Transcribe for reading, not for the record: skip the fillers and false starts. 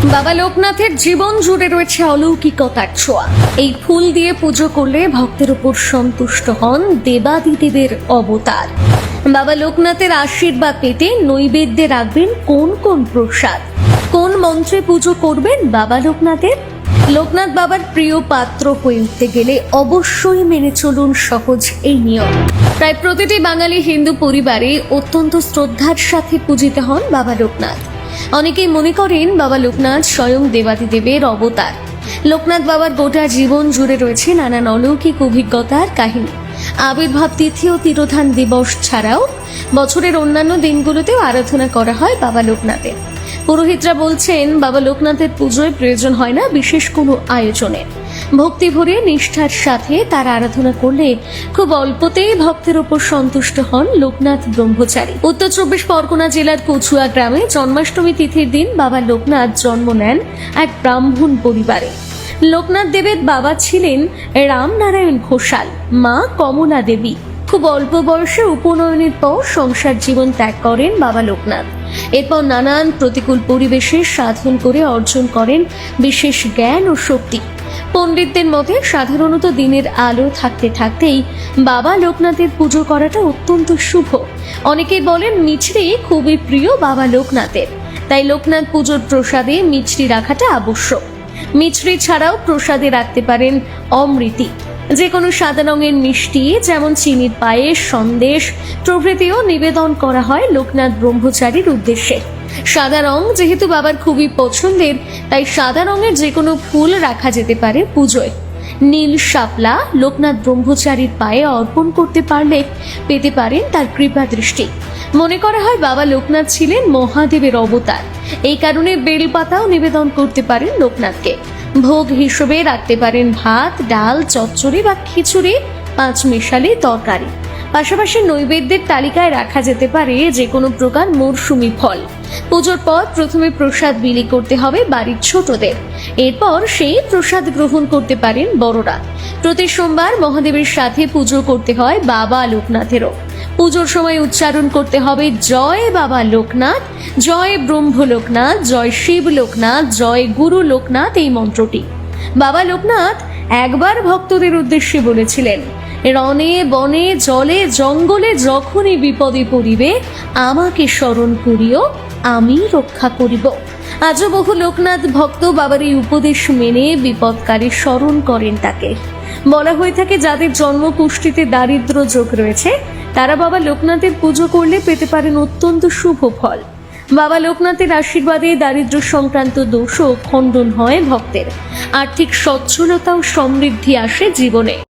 বাবা লোকনাথের জীবন জুড়ে রয়েছে অলৌকিকতার ছোঁয়া। এই ফুল দিয়ে পুজো করলে ভক্তের উপর সন্তুষ্ট হন দেবাদিদেবের অবতার। বাবা লোকনাথের আশীর্বাদ পেতে নৈবেদ্যে রাখবেন কোন কোন প্রসাদ, কোন মন্ত্রে পুজো করবেন বাবা লোকনাথের। লোকনাথ বাবার প্রিয় পাত্র হয়ে উঠতে গেলে অবশ্যই মেনে চলুন সহজ এই নিয়ম। প্রায় প্রতিটি বাঙালি হিন্দু পরিবারে অত্যন্ত শ্রদ্ধার সাথে পূজিত হন বাবা লোকনাথ। অনেকেই মনে করেন বাবা লোকনাথ স্বয়ং দেবাদিদেবের অবতার। লোকনাথ বাবার গোটা জীবন জুড়ে রয়েছে নানান অলৌকিক অভিজ্ঞতার কাহিনী। আবির্ভাব তিথি ও তিরোধান দিবস ছাড়াও বছরের অন্যান্য দিনগুলোতেও আরাধনা করা হয় বাবা লোকনাথের। পুরোহিতরা বলছেন বাবা লোকনাথের পুজোয় প্রয়োজন হয় না বিশেষ কোনো আয়োজনের। ভক্তি ভরে নিষ্ঠার সাথে তার আরাধনা করলে খুব অল্পতেই ভক্তের ওপর সন্তুষ্ট হন লোকনাথ ব্রহ্মচারী। উত্তর 24 পরগনা জেলার কচুয়া গ্রামে জন্মাষ্টমী তিথির দিন বাবা লোকনাথ জন্ম নেন এক ব্রাহ্মণ পরিবারে। লোকনাথ দেবের বাবা ছিলেন রামনারায়ণ ঘোষাল, মা কমলা দেবী। খুব অল্প বয়সে উপনয়নের পর সংসার জীবন ত্যাগ করেন বাবা লোকনাথ। এরপর নানান প্রতিকূল পরিবেশে সাধন করে অর্জন করেন বিশেষ জ্ঞান ও শক্তি। পণ্ডিতদের মতে সাধারণত দিনের আলো থাকতে থাকতেই বাবা লোকনাথের পুজো করাটা অত্যন্ত শুভ। অনেকেই বলেন মিছরি খুবই প্রিয় বাবা লোকনাথের, তাই লোকনাথ পুজোর প্রসাদে মিছরি রাখাটা আবশ্যক। মিছরি ছাড়াও প্রসাদে রাখতে পারেন অমৃতি, যে কোনো সাদা রঙের মিষ্টি যেমন চিনির পায়েস, সন্দেশ প্রভৃতিও নিবেদন করা হয় লোকনাথ ব্রহ্মচারীর উদ্দেশ্যে। সাদা রং যেহেতু বাবার খুবই পছন্দের, তাই সাদা রঙের যে কোনো ফুল রাখা যেতে পারে পুজোয়। নীল শাপলা লোকনাথ ব্রহ্মচারীর পায়ে অর্পণ করতে পারলে পেতে পারেন তার কৃপা দৃষ্টি। মনে করা হয় বাবা লোকনাথ ছিলেন মহাদেবের অবতার, এই কারণে বেলপাতাও নিবেদন করতে পারেন লোকনাথকে। ভোগ হিসেবে রাখতে পারেন ভাত, ডাল, চচ্চড়ি বা খিচুড়ি, পাঁচমিশালি তরকারি। পাশাপাশি নৈবেদ্যের তালিকায় রাখা যেতে পারে যে কোনো প্রকার মরশুমি ফল। পুজোর পর প্রথমে প্রসাদ বিলি করতে হবে বাড়ির ছোটদের, এরপর সেই প্রসাদ গ্রহণ করতে পারেন বড়রা। প্রতি সোমবার মহাদেবের সাথে পুজো করতে হয় বাবা লোকনাথেরও। পুজোর সময় উচ্চারণ করতে হবে জয় বাবা লোকনাথ, জয় ব্রহ্ম লোকনাথ, জয় শিব লোকনাথ, জয় গুরু লোকনাথ এই মন্ত্রটি। বাবা লোকনাথ একবার ভক্তদের উদ্দেশ্যে বলেছিলেন, রণে বনে জলে জঙ্গলে যখনই বিপদে পড়িবে আমাকে স্মরণ করিও, আমি রক্ষা করিব। আজও বহু লোকনাথ ভক্ত বাবার এই উপদেশ মেনে বিপদকালে স্মরণ করেন তাকে। বলা হয়ে থাকে যাদের জন্ম কুষ্ঠিতে দারিদ্র যোগ রয়েছে তারা বাবা লোকনাথের পুজো করলে পেতে পারেন অত্যন্ত শুভ ফল। বাবা লোকনাথের আশীর্বাদে দারিদ্র সংক্রান্ত দোষও খণ্ডন হয় ভক্তের। আর্থিক সচ্ছলতা ও সমৃদ্ধি আসে জীবনে।